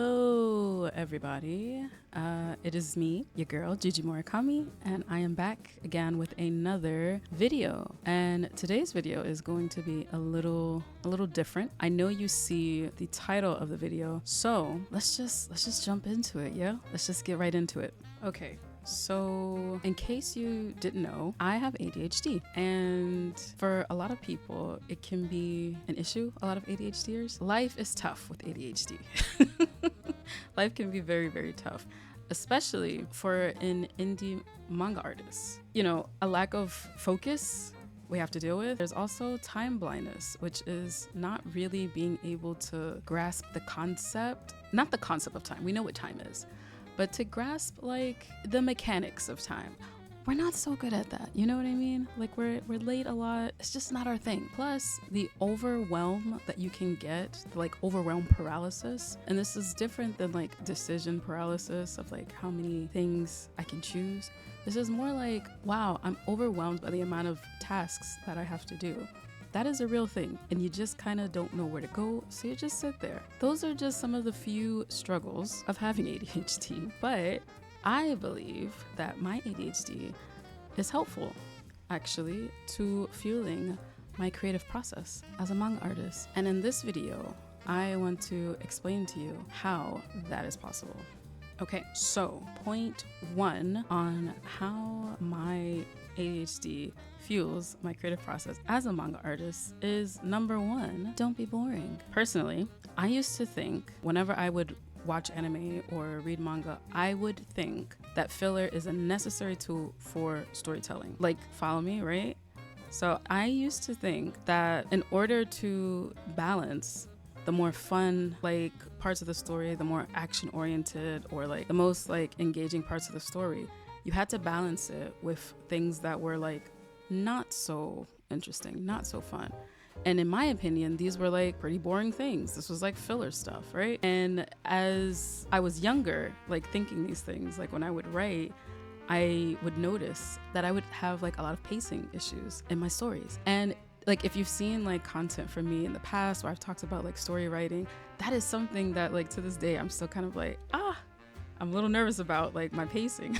Hello, everybody. It is me, your girl, Gigimurakami, and I am back again with another video. And today's video is going to be a little different. I know you see the title of the video, so let's just jump into it, yeah? Let's just get right into it. Okay. So in case you didn't know, I have ADHD, and for a lot of people, it can be an issue. A lot of ADHDers, life is tough with ADHD. Life can be very, very tough, especially for an indie manga artist. You know, a lack of focus we have to deal with. There's also time blindness, which is not really being able to grasp the concept, not the concept of time. We know what time is. But to grasp like the mechanics of time, we're not so good at that. You know what I mean? Like we're late a lot. It's just not our thing. Plus the overwhelm that you can get, like overwhelm paralysis. And this is different than like decision paralysis of like how many things I can choose. This is more like, wow, I'm overwhelmed by the amount of tasks that I have to do. That is a real thing, and you just kind of don't know where to go, so you just sit there. Those are just some of the few struggles of having ADHD, but I believe that my ADHD is helpful, actually, to fueling my creative process as a manga artist. And in this video, I want to explain to you how that is possible. Okay, so point one on how my ADHD fuels my creative process as a manga artist is number one, don't be boring. Personally, I used to think whenever I would watch anime or read manga, I would think that filler is a necessary tool for storytelling. Like, follow me, right? So I used to think that in order to balance the more fun like parts of the story, the more action oriented or like the most like engaging parts of the story, you had to balance it with things that were like not so interesting, not so fun. And in my opinion, these were like pretty boring things. This was like filler stuff, right? And as I was younger, like thinking these things, like when I would write, I would notice that I would have like a lot of pacing issues in my stories. And like if you've seen like content from me in the past where I've talked about like story writing, that is something that like to this day I'm still kind of like, I'm a little nervous about like my pacing.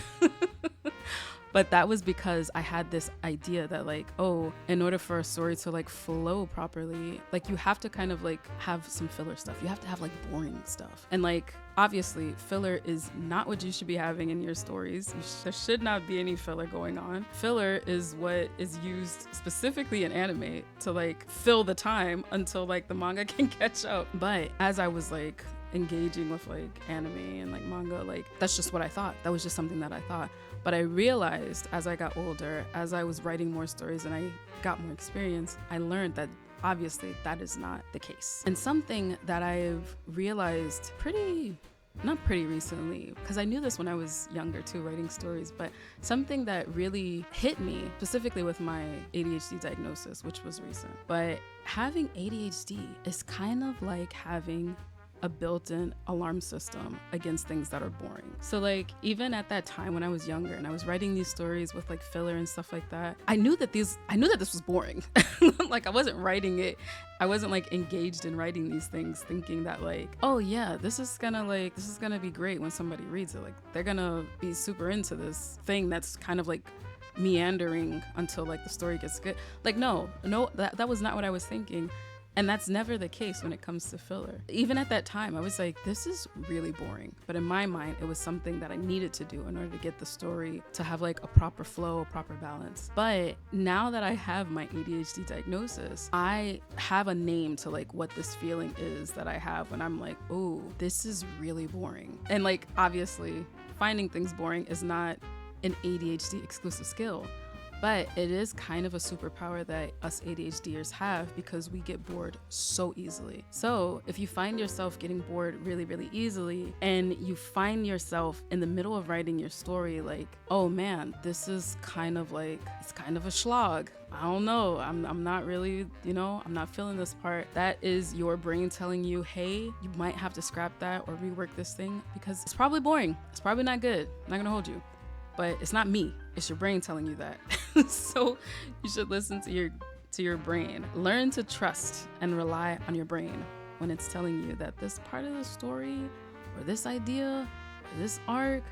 But that was because I had this idea that like, oh, in order for a story to like flow properly, like you have to kind of like have some filler stuff. You have to have like boring stuff. And like, obviously filler is not what you should be having in your stories. There should not be any filler going on. Filler is what is used specifically in anime to like fill the time until like the manga can catch up. But as I was like engaging with like anime and like manga, like that's just what I thought. That was just something that I thought. But I realized as I got older, as I was writing more stories and I got more experience, I learned that obviously that is not the case. And something that I've realized not pretty recently, because I knew this when I was younger too, writing stories, but something that really hit me specifically with my ADHD diagnosis, which was recent. But having ADHD is kind of like having a built-in alarm system against things that are boring. So like even at that time when I was younger and I was writing these stories with like filler and stuff like that, I knew that this was boring. Like I wasn't writing it. I wasn't like engaged in writing these things thinking that like, oh yeah, this is gonna be great when somebody reads it. Like they're gonna be super into this thing that's kind of like meandering until like the story gets good. Like no, that was not what I was thinking. And that's never the case when it comes to filler. Even at that time, I was like, this is really boring. But in my mind, it was something that I needed to do in order to get the story to have like a proper flow, a proper balance. But now that I have my ADHD diagnosis, I have a name to like what this feeling is that I have when I'm like, oh, this is really boring. And like, obviously, finding things boring is not an ADHD exclusive skill. But it is kind of a superpower that us ADHDers have because we get bored so easily. So if you find yourself getting bored really, really easily and you find yourself in the middle of writing your story like, oh man, this is kind of like, it's kind of a slog. I don't know. I'm not really, I'm not feeling this part. That is your brain telling you, hey, you might have to scrap that or rework this thing because it's probably boring. It's probably not good. I'm not gonna hold you. But it's not me. It's your brain telling you that. So you should listen to your brain. Learn to trust and rely on your brain when it's telling you that this part of the story or this idea or this arc,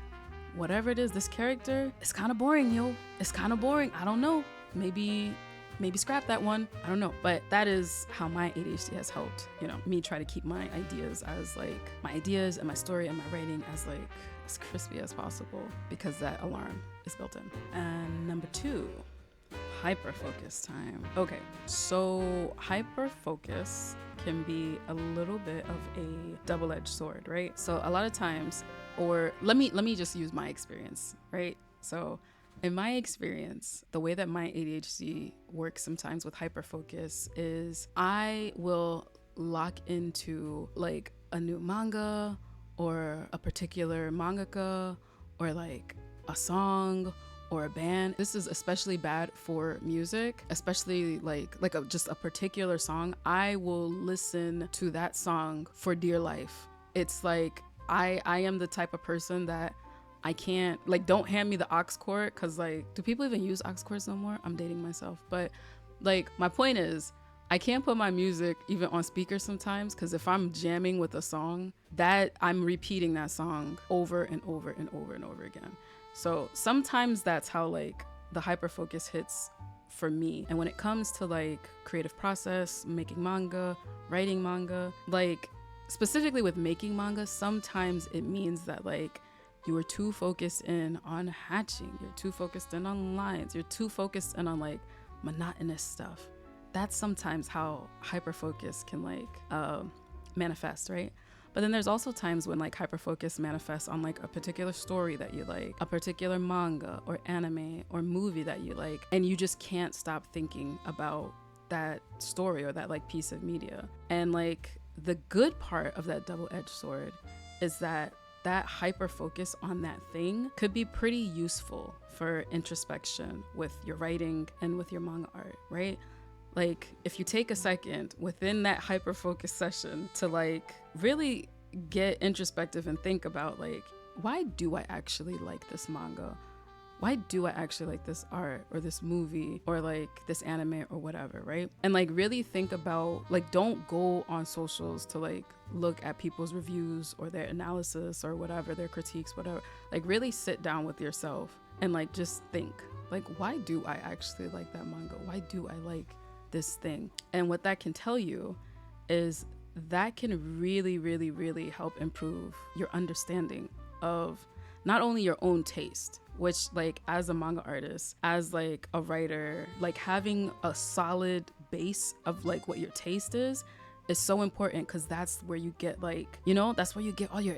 whatever it is, this character, it's kind of boring, yo. It's kind of boring. I don't know. Maybe scrap that one. I don't know. But that is how my ADHD has helped, me try to keep my ideas and my story and my writing as crispy as possible, because that alarm is built in. And number 2, hyperfocus time. Okay, so hyperfocus can be a little bit of a double-edged sword, right? So a lot of times, or let me just use my experience, right? So in my experience, the way that my ADHD works sometimes with hyperfocus is I will lock into like a new manga or a particular mangaka or like a song or a band. This is especially bad for music, especially just a particular song. I will listen to that song for dear life. It's like I am the type of person that I can't, don't hand me the aux cord, because do people even use aux cords no more? I'm dating myself. But my point is, I can't put my music even on speaker sometimes, because if I'm jamming with a song, that I'm repeating that song over and over and over and over again. So sometimes that's how the hyperfocus hits for me. And when it comes to creative process, making manga, writing manga, specifically with making manga, sometimes it means that you are too focused in on hatching, you're too focused in on lines, you're too focused in on monotonous stuff. That's sometimes how hyperfocus can manifest, right? But then there's also times when hyperfocus manifests on a particular story that you like, a particular manga or anime or movie that you like, and you just can't stop thinking about that story or that piece of media. And the good part of that double-edged sword is that hyper focus on that thing could be pretty useful for introspection with your writing and with your manga art, right? If you take a second within that hyper focus session to really get introspective and think about why do I actually like this manga? Why do I actually like this art or this movie or this anime or whatever, right? And really think about don't go on socials to look at people's reviews or their analysis or whatever, their critiques, whatever. Really sit down with yourself and just think why do I actually like that manga? Why do I like this thing? And what that can tell you is that can really, really, really help improve your understanding of not only your own taste, which as a manga artist, as a writer, having a solid base of what your taste is so important, because that's where you get that's where you get all your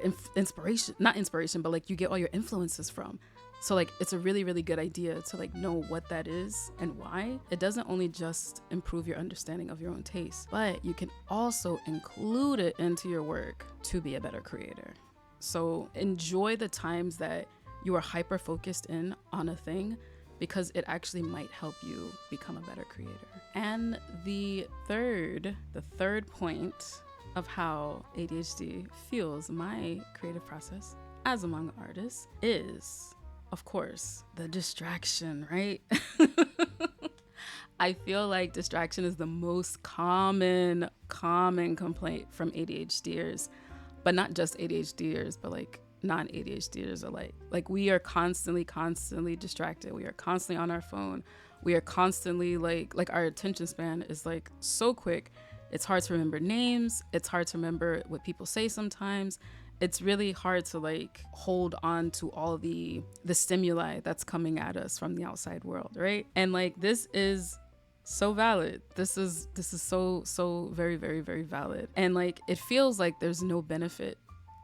not inspiration, but you get all your influences from. So it's a really, really good idea to know what that is and why. It doesn't only just improve your understanding of your own taste, but you can also include it into your work to be a better creator. So enjoy the times that you are hyper focused in on a thing, because it actually might help you become a better creator. And the third point of how ADHD fuels my creative process as a manga artist is, of course, the distraction, right? I feel like distraction is the most common complaint from ADHDers, but not just ADHDers, but non-ADHDers alike. We are constantly distracted. We are constantly on our phone. We are constantly our attention span is so quick. It's hard to remember names. It's hard to remember what people say sometimes. It's really hard to hold on to all the stimuli that's coming at us from the outside world, right? And this is so valid. This is so very, very, very valid. And it feels like there's no benefit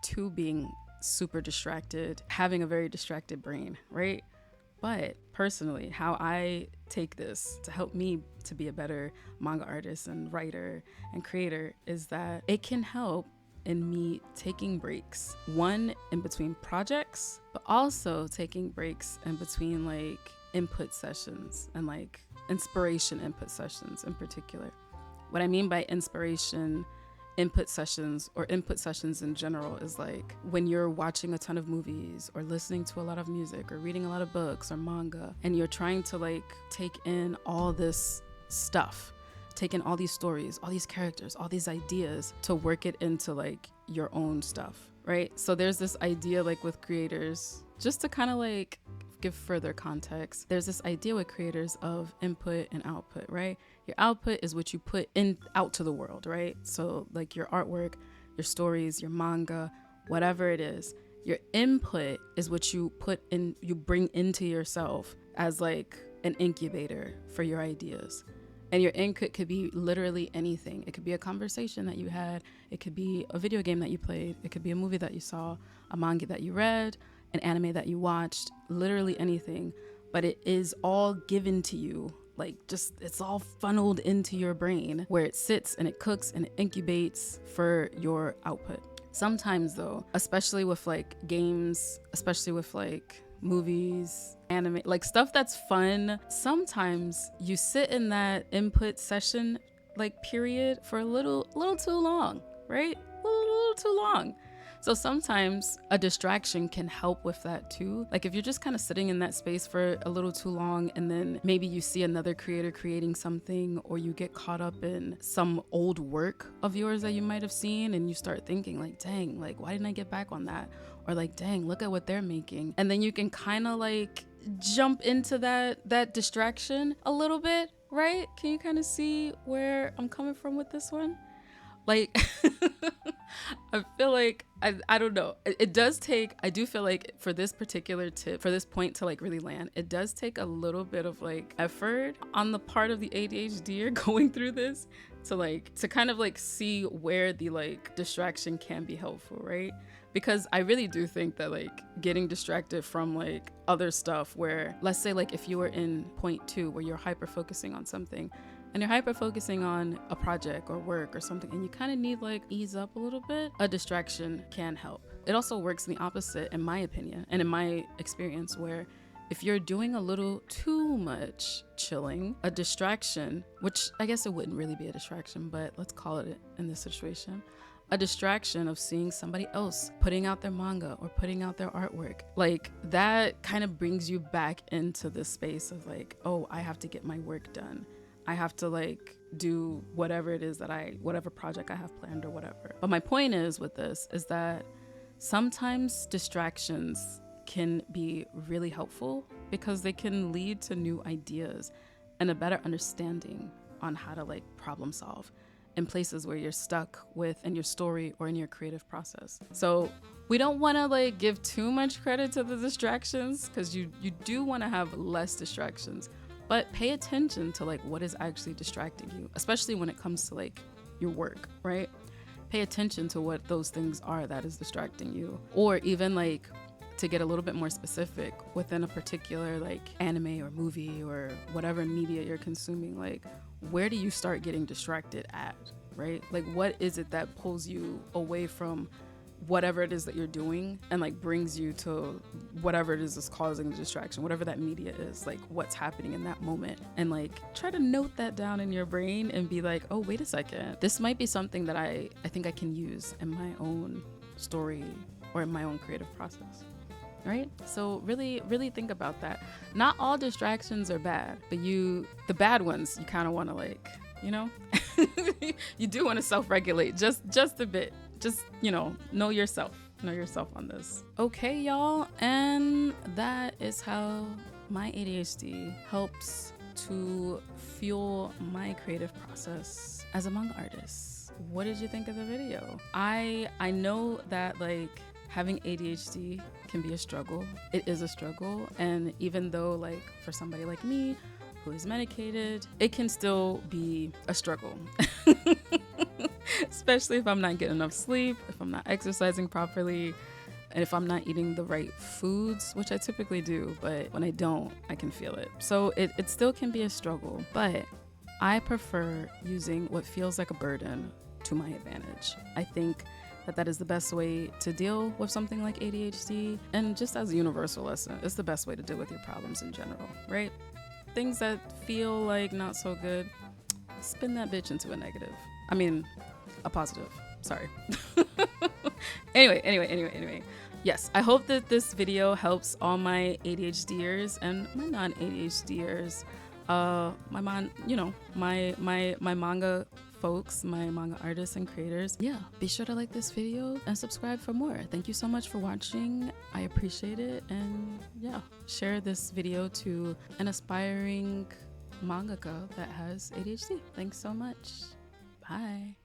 to being super distracted, having a very distracted brain, right? But personally, how I take this to help me to be a better manga artist and writer and creator is that it can help in me taking breaks, one in between projects, but also taking breaks in between input sessions and inspiration input sessions in particular. What I mean by inspiration input sessions or input sessions in general is when you're watching a ton of movies or listening to a lot of music or reading a lot of books or manga, and you're trying to take in all this stuff, take in all these stories, all these characters, all these ideas to work it into your own stuff, right? So there's this idea like with creators, just to kind of like give further context, there's this idea with creators of input and output, right? Your output is what you put in out to the world, right? So like your artwork, your stories, your manga, whatever it is. Your input is what you put in, you bring into yourself as like an incubator for your ideas. And your input could be literally anything. It could be a conversation that you had. It could be a video game that you played. It could be a movie that you saw, a manga that you read, an anime that you watched, literally anything. But it is all given to you. Like just, it's all funneled into your brain where it sits and it cooks and it incubates for your output. Sometimes though, especially with like games, especially with like movies, anime, like stuff that's fun, sometimes you sit in that input session like period for a little too long, right? A little too long. So sometimes a distraction can help with that too. Like if you're just kind of sitting in that space for a little too long, and then maybe you see another creator creating something, or you get caught up in some old work of yours that you might have seen, and you start thinking like, dang, like why didn't I get back on that? Or like, dang, look at what they're making. And then you can kind of like jump into that distraction a little bit, right? Can you kind of see where I'm coming from with this one? Like, I feel like, I don't know. It does take, I do feel like for this particular tip, for this point to like really land, it does take a little bit of like effort on the part of the ADHDer going through this to kind of like see where the like distraction can be helpful, right? Because I really do think that like getting distracted from like other stuff where, let's say like if you were in point 2 where you're hyper focusing on something, and you're hyper focusing on a project or work or something, and you kind of need like ease up a little bit, a distraction can help. It also works in the opposite, in my opinion, and in my experience, where if you're doing a little too much chilling, a distraction, which I guess it wouldn't really be a distraction, but let's call it in this situation, a distraction of seeing somebody else putting out their manga or putting out their artwork, like that kind of brings you back into this space of like, oh, I have to get my work done. I have to like do whatever it is whatever project I have planned or whatever. But my point is with this is that sometimes distractions can be really helpful because they can lead to new ideas and a better understanding on how to like problem solve in places where you're stuck with in your story or in your creative process. So we don't want to like give too much credit to the distractions, because you do want to have less distractions. But pay attention to like what is actually distracting you, especially when it comes to like your work, right? Pay attention to what those things are that is distracting you. Or even like to get a little bit more specific within a particular like anime or movie or whatever media you're consuming, like where do you start getting distracted at, right? Like what is it that pulls you away from whatever it is that you're doing and like brings you to whatever it is that's causing the distraction, whatever that media is, like what's happening in that moment. And like try to note that down in your brain and be like, oh, wait a second, this might be something that I think I can use in my own story or in my own creative process. Right? So really, really think about that. Not all distractions are bad, but the bad ones, you kind of want to like, you know, you do want to self-regulate just a bit. Just, you know yourself on this. Okay, y'all. And that is how my ADHD helps to fuel my creative process as a manga artist. What did you think of the video? I know that like having ADHD can be a struggle. It is a struggle. And even though like for somebody like me who is medicated, it can still be a struggle. Especially if I'm not getting enough sleep, if I'm not exercising properly, and if I'm not eating the right foods, which I typically do, but when I don't, I can feel it. So it still can be a struggle, but I prefer using what feels like a burden to my advantage. I think that is the best way to deal with something like ADHD, and just as a universal lesson, it's the best way to deal with your problems in general, right? Things that feel like not so good, spin that bitch into a negative. I mean, a positive. Sorry. Anyway. Yes, I hope that this video helps all my ADHDers and my non-ADHDers. My manga folks, my manga artists and creators. Yeah, be sure to like this video and subscribe for more. Thank you so much for watching. I appreciate it. And yeah, share this video to an aspiring mangaka that has ADHD. Thanks so much. Bye.